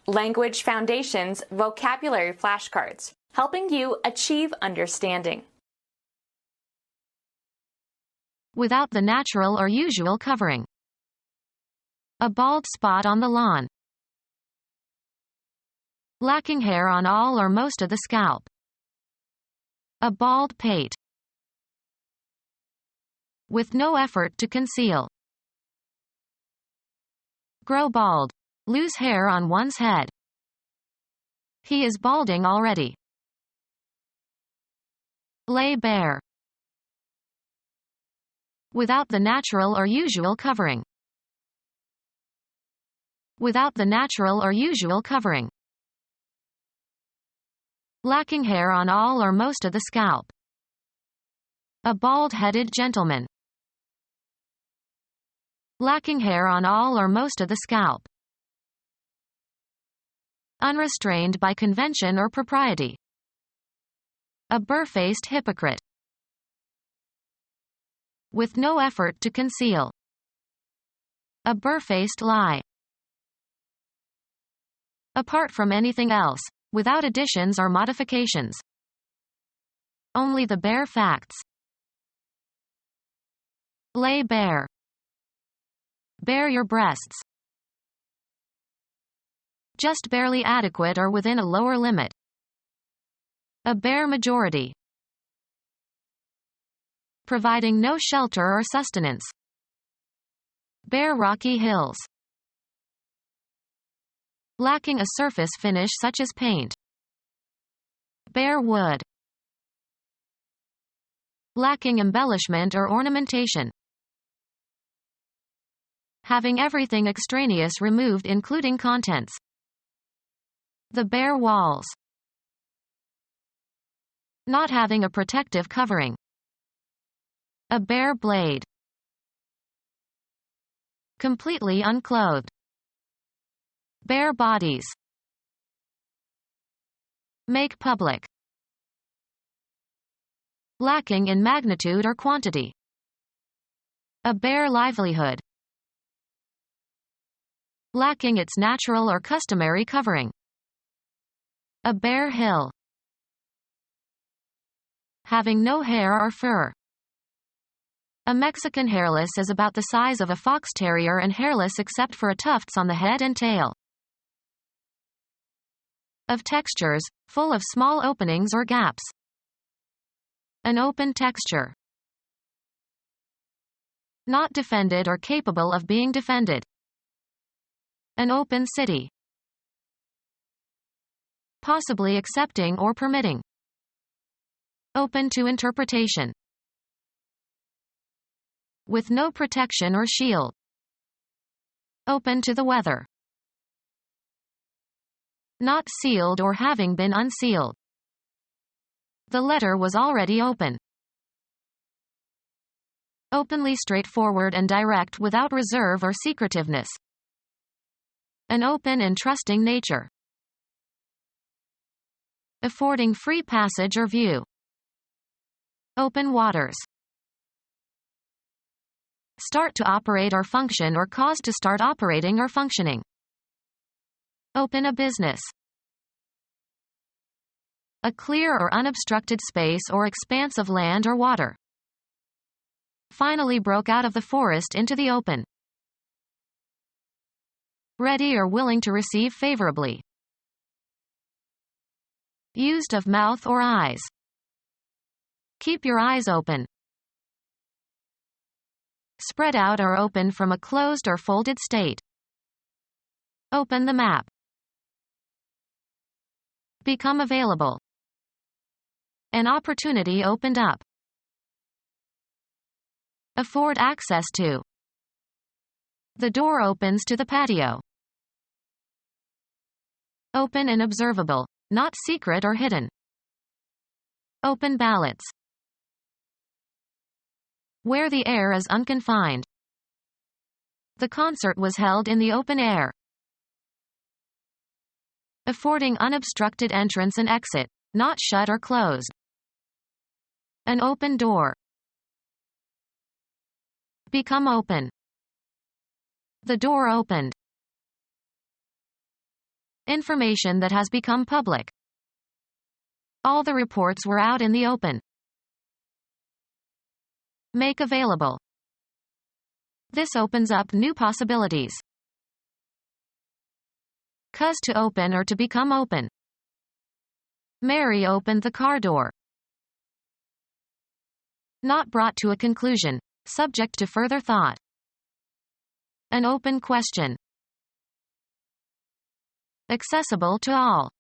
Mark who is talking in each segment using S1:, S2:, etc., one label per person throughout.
S1: Language Foundations Vocabulary Flashcards, helping you achieve understanding.
S2: Without the natural or usual covering. A bald spot on the lawn. Lacking hair on all or most of the scalp. A bald pate. With no effort to conceal. Grow bald. Lose hair on one's head. He is balding already. Lay bare. Without the natural or usual covering. Without the natural or usual covering. Lacking hair on all or most of the scalp. A bald-headed gentleman. Lacking hair on all or most of the scalp. Unrestrained by convention or propriety. A barefaced hypocrite. With no effort to conceal. A barefaced lie. Apart from anything else, without additions or modifications. Only the bare facts. Lay bare. Bare your breasts. Just barely adequate or within a lower limit. A bare majority. Providing no shelter or sustenance. Bare rocky hills. Lacking a surface finish such as paint. Bare wood. Lacking embellishment or ornamentation. Having everything extraneous removed including contents. The bare walls. Not having a protective covering. A bare blade. Completely unclothed. Bare bodies. Make public. Lacking in magnitude or quantity. A bare livelihood. Lacking its natural or customary covering. A bare hill. Having no hair or fur. A Mexican hairless is about the size of a fox terrier and hairless except for a tufts on the head and tail. Of textures, full of small openings or gaps. An open texture. Not defended or capable of being defended. An open city. Possibly accepting or permitting. Open to interpretation. With no protection or shield. Open to the weather. Not sealed or having been unsealed. The letter was already open. Openly straightforward and direct without reserve or secretiveness. An open and trusting nature. Affording free passage or view. Open waters. Start to operate or function or cause to start operating or functioning. Open a business. A clear or unobstructed space or expanse of land or water. Finally broke out of the forest into the open. Ready or willing to receive favorably. Used of mouth or eyes. Keep your eyes open. Spread out or open from a closed or folded state. Open the map. Become available. An opportunity opened up. Afford access to. The door opens to the patio. Open and observable, not secret or hidden. Open ballots. Where the air is unconfined. The concert was held in the open air. Affording unobstructed entrance and exit, not shut or closed. An open door. Become open. The door opened. Information that has become public. All the reports were out in the open. Make available. This opens up new possibilities. Cause to open or to become open. Mary opened the car door. Not brought to a conclusion, subject to further thought. An open question. Accessible to all.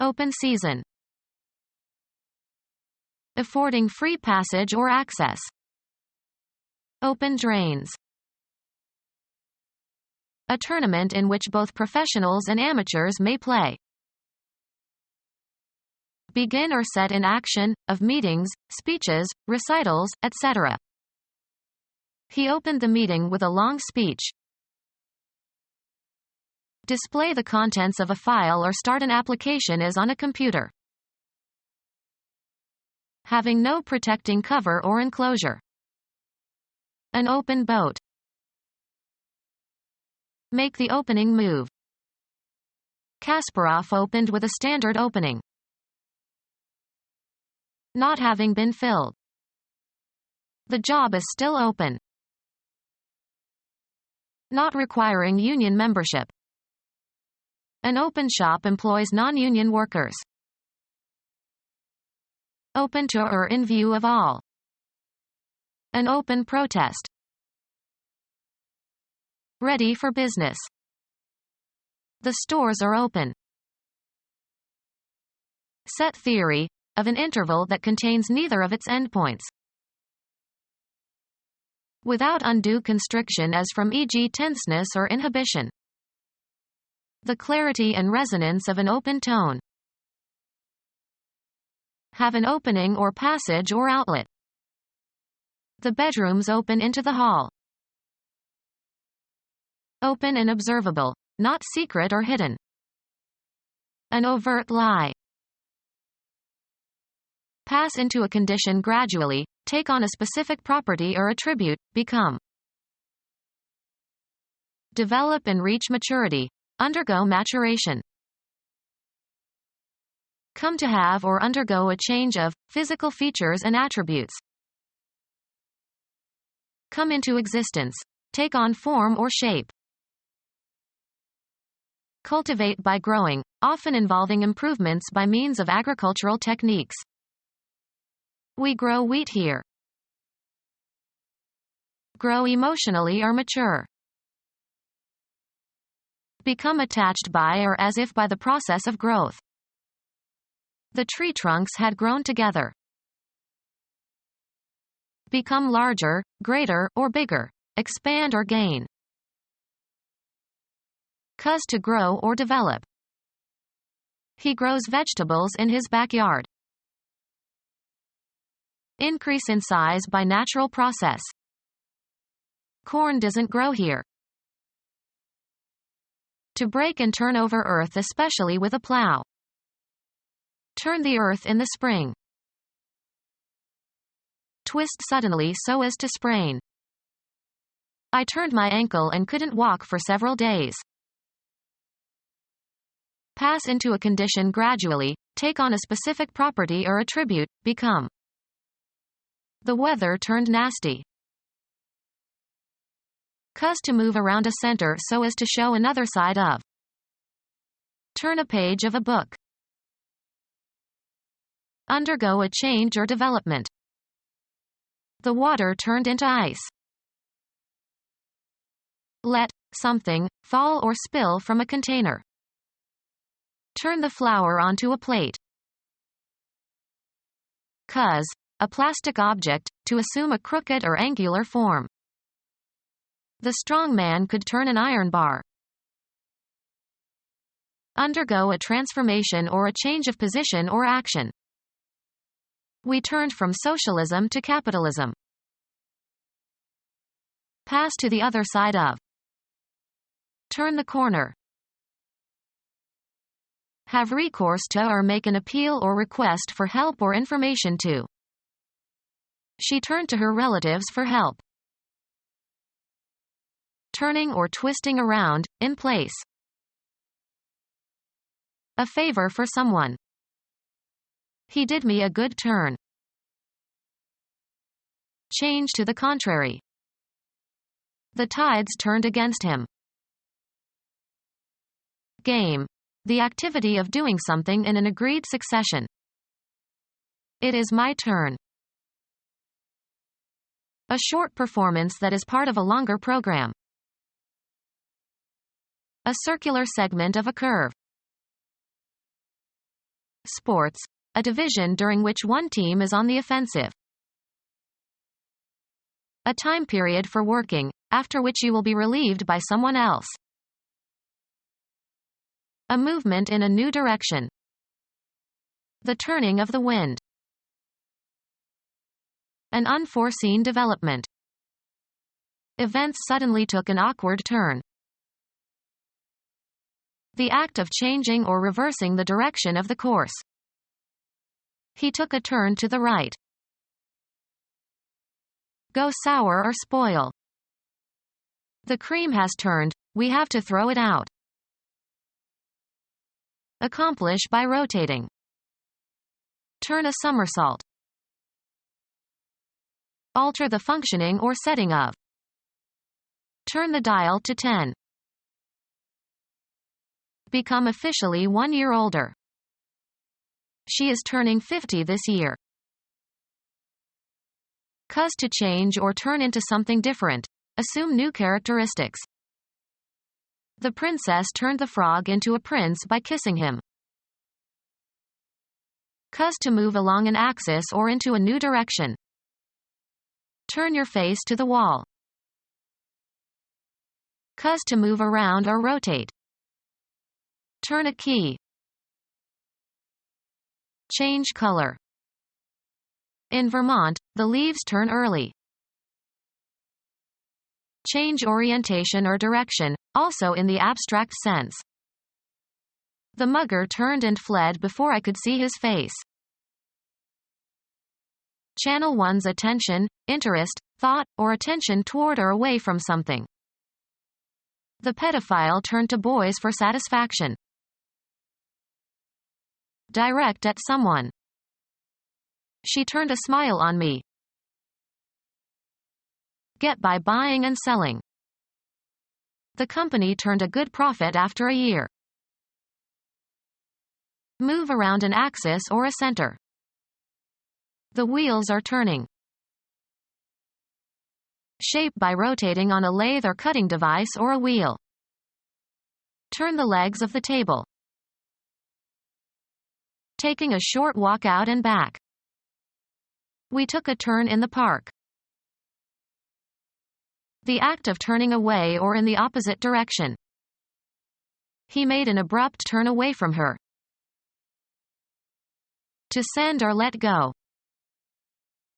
S2: Open season. Affording free passage or access. Open drains. A tournament in which both professionals and amateurs may play. Begin or set in action, of meetings, speeches, recitals, etc. He opened the meeting with a long speech. Display the contents of a file or start an application as on a computer. Having no protecting cover or enclosure. An open boat. Make the opening move. Kasparov opened with a standard opening. Not having been filled. The job is still open. Not requiring union membership. An open shop employs non-union workers. Open to or in view of all. An open protest. Ready for business. The stores are open. Set theory, of an interval that contains neither of its endpoints. Without undue constriction as from e.g. tenseness or inhibition. The clarity and resonance of an open tone. Have an opening or passage or outlet. The bedrooms open into the hall. Open and observable, not secret or hidden. An overt lie. Pass into a condition gradually, take on a specific property or attribute, become. Develop and reach maturity, undergo maturation. Come to have or undergo a change of physical features and attributes. Come into existence, take on form or shape. Cultivate by growing, often involving improvements by means of agricultural techniques. We grow wheat here. Grow emotionally or mature. Become attached by or as if by the process of growth. The tree trunks had grown together. Become larger, greater, or bigger. Expand or gain. Cause to grow or develop. He grows vegetables in his backyard. Increase in size by natural process. Corn doesn't grow here. To break and turn over earth, especially with a plow. Turn the earth in the spring. Twist suddenly so as to sprain. I turned my ankle and couldn't walk for several days. Pass into a condition gradually, take on a specific property or attribute, become. The weather turned nasty. Cause to move around a center so as to show another side of. Turn a page of a book. Undergo a change or development. The water turned into ice. Let something fall or spill from a container. Turn the flour onto a plate. Cause a plastic object, to assume a crooked or angular form. The strong man could turn an iron bar. Undergo a transformation or a change of position or action. We turned from socialism to capitalism. Pass to the other side of. Turn the corner. Have recourse to or make an appeal or request for help or information to. She turned to her relatives for help. Turning or twisting around, in place. A favor for someone. He did me a good turn. Change to the contrary. The tides turned against him. Game. The activity of doing something in an agreed succession. It is my turn. A short performance that is part of a longer program. A circular segment of a curve. Sports. A division during which one team is on the offensive. A time period for working, after which you will be relieved by someone else. A movement in a new direction. The turning of the wind. An unforeseen development. Events suddenly took an awkward turn. The act of changing or reversing the direction of the course. He took a turn to the right. Go sour or spoil. The cream has turned, we have to throw it out. Accomplish by rotating. Turn a somersault. Alter the functioning or setting of. Turn the dial to 10. Become officially 1 year older. She is turning 50 this year. Cause to change or turn into something different. Assume new characteristics. The princess turned the frog into a prince by kissing him. Cause to move along an axis or into a new direction. Turn your face to the wall. Cause to move around or rotate. Turn a key. Change color. In Vermont, the leaves turn early. Change orientation or direction, also in the abstract sense. The mugger turned and fled before I could see his face. Channel one's attention, interest, thought, or attention toward or away from something. The pedophile turned to boys for satisfaction. Direct at someone. She turned a smile on me. Get by buying and selling. The company turned a good profit after a year. Move around an axis or a center. The wheels are turning. Shape by rotating on a lathe or cutting device or a wheel. Turn the legs of the table. Taking a short walk out and back. We took a turn in the park. The act of turning away or in the opposite direction. He made an abrupt turn away from her. To send or let go.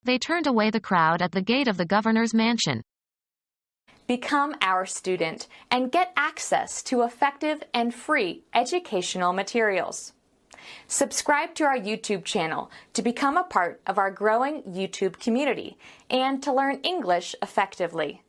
S2: They turned away the crowd at the gate of the governor's mansion.
S1: Become our student and get access to effective and free educational materials. Subscribe to our YouTube channel to become a part of our growing YouTube community and to learn English effectively.